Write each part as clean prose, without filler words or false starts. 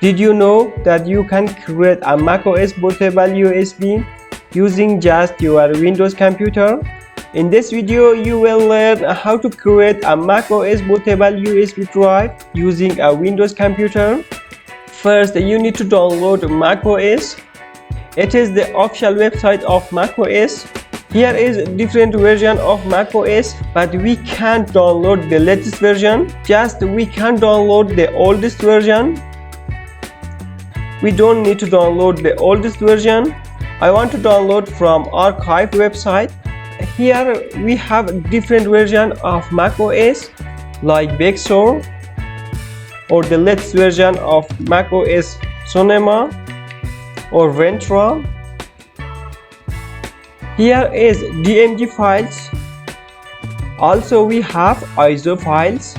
Did you know that you can create a macOS Bootable USB using just your Windows computer? In this video, you will learn how to create a macOS Bootable USB drive using a Windows computer. First, you need to download macOS. It is the official website of macOS. Here is a different version of macOS, but we can't download the latest version. We can download the oldest version. We don't need to download the oldest version. I want to download from archive website. Here we have different version of macOS like Big Sur or the latest version of macOS Sonoma or Ventura. Here is DMG files. Also we have ISO files,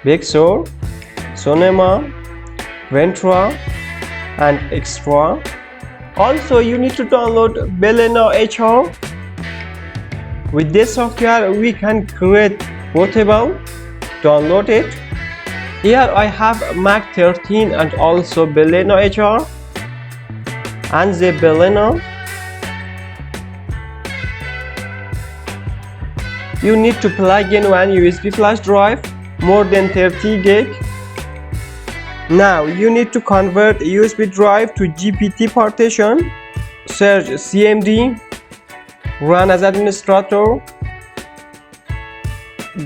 Big Sur, Sonoma, Ventura and extra. Also you need to download BalenaEtcher. With this software we can create bootable. Download it. Here I have Mac 13 and also BalenaEtcher and the Balena. You need to plug in one USB flash drive more than 30 gig. Now you need to convert a USB drive to GPT partition. Search CMD, run as administrator,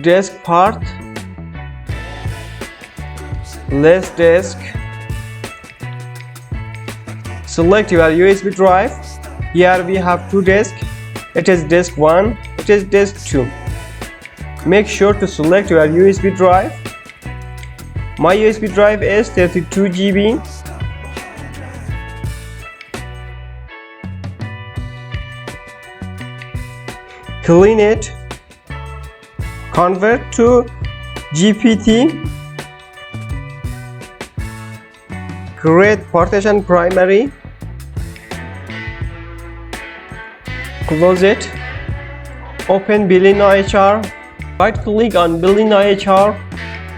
disk part, less disk. Select your USB drive. Here we have two disks. It is disk 1, it is disk 2. Make sure to select your USB drive. My USB drive is 32 GB. Clean it. Convert to GPT. Create partition primary. Close it. Open BalenaEtcher. Right click on BalenaEtcher.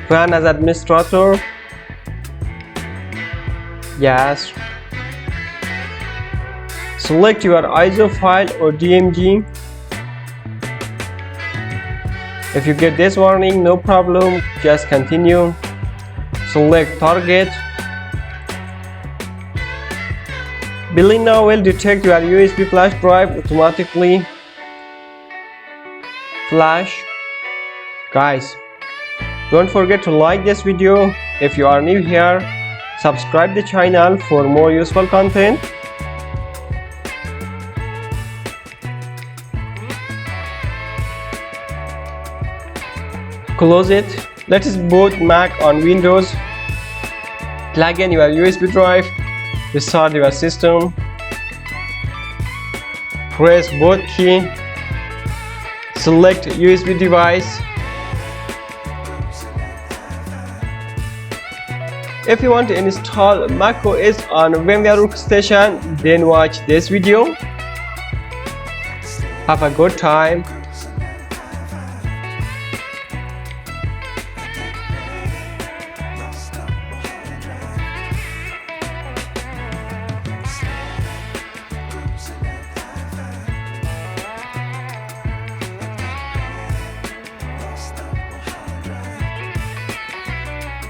Run as administrator. Yes. Select your ISO file or DMG. If you get this warning, no problem, just continue. Select target. Balena will detect your USB flash drive automatically. Flash. Guys, don't forget to like this video. If you are new here, subscribe the channel for more useful content. Close it. Let us boot Mac on Windows. Plug in your USB drive. Restart your system. Press boot key. Select USB device. If you want to install macOS on VMware Workstation, then watch this video. Have a good time.